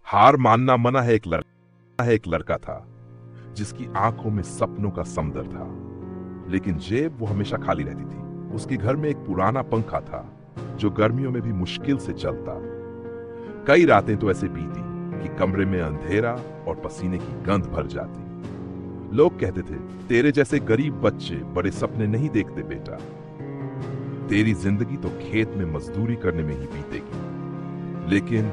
हार मानना मना है। एक लड़का था जिसकी आंखों में सपनों का समुद्र था, लेकिन जेब वो हमेशा खाली रहती थी। उसके घर में एक पुराना पंखा था जो गर्मियों में भी मुश्किल से चलता। कई रातें तो ऐसे बीती कि कमरे में अंधेरा और पसीने की गंध भर जाती। लोग कहते थे, तेरे जैसे गरीब बच्चे बड़े सपने नहीं देखते बेटा, तेरी जिंदगी तो खेत में मजदूरी करने में ही बीतेगी। लेकिन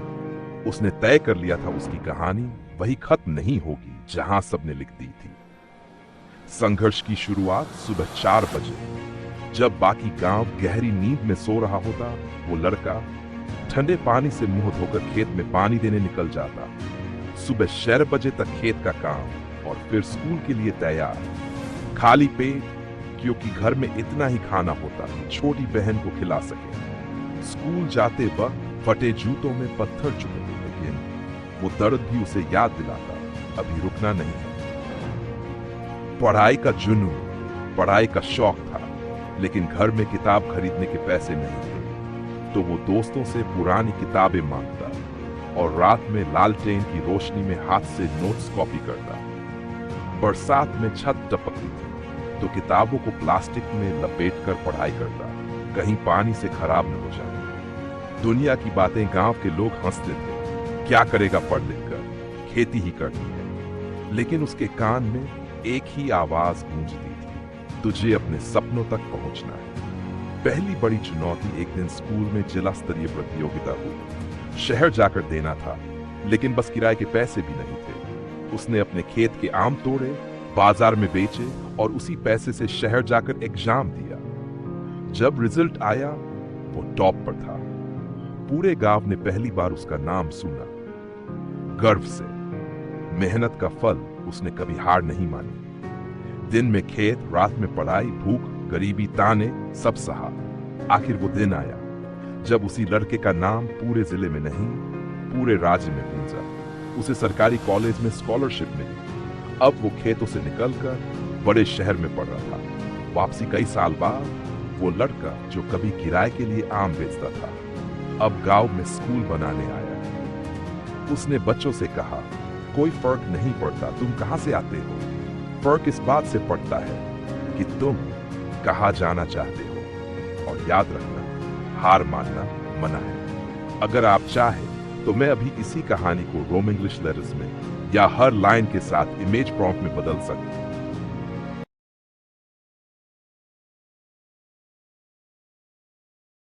उसने तय कर लिया था, उसकी कहानी वही खत्म नहीं होगी जहां सबने लिख दी थी। संघर्ष की शुरुआत सुबह 4 बजे, जब बाकी गांव गहरी नींद में सो रहा होता, वो लड़का ठंडे पानी से मुंह धोकर खेत में पानी देने निकल जाता। सुबह 6 बजे तक खेत का काम और फिर स्कूल के लिए तैयार, खाली पेट, क्योंकि घर में इतना ही खाना होता छोटी बहन को खिला सके। स्कूल जाते वक्त फटे जूतों में पत्थर चुभते, लेकिन वो दर्द भी उसे याद दिलाता, अभी रुकना नहीं है। पढ़ाई का जुनून, पढ़ाई का शौक था, लेकिन घर में किताब खरीदने के पैसे नहीं थे, तो वो दोस्तों से पुरानी किताबें मांगता और रात में लालटेन की रोशनी में हाथ से नोट्स कॉपी करता। बरसात में छत टपकती थी तो किताबों को प्लास्टिक में लपेटकर पढ़ाई करता, कहीं पानी से खराब न हो जाए। दुनिया की बातें गांव के लोग हंसते थे, क्या करेगा पढ़ लिख कर, खेती ही करनी है। लेकिन उसके कान में एक ही आवाज गूंजती थी, तुझे अपने सपनों तक पहुंचना है। पहली बड़ी चुनौती एक दिन स्कूल में जिला स्तरीय प्रतियोगिता हुई। शहर जाकर देना था, लेकिन बस किराए के पैसे भी नहीं थे। उसने अपने खेत के आम तोड़े, बाजार में बेचे और उसी पैसे से शहर जाकर एग्जाम दिया। जब रिजल्ट आया, वो टॉप पर था। पूरे गांव ने पहली बार उसका नाम सुना। गर्व से, मेहनत का फल उसने कभी हार नहीं मानी। दिन में खेत, रात में पढ़ाई, भूख, गरीबी, ताने सब सहा। आखिर वो दिन आया जब उसी लड़के का नाम पूरे जिले में नहीं, पूरे राज्य में गूंजा। उसे सरकारी कॉलेज में स्कॉलरशिप मिली। अब वो खेतों से निकलकर बड़े शहर में पढ़ रहा था। वापसी कई साल बाद, वो लड़का जो कभी किराए के लिए आम बेचता था, अब गांव में स्कूल बनाने आया। उसने बच्चों से कहा, कोई फर्क नहीं पड़ता तुम कहां से आते हो, फर्क इस बात से पड़ता है कि तुम कहां जाना चाहते हो। और याद रखना, हार मानना मना है। अगर आप चाहें तो मैं अभी इसी कहानी को रोम इंग्लिश लेटर्स में या हर लाइन के साथ इमेज प्रॉम्प्ट में बदल सकता हूं।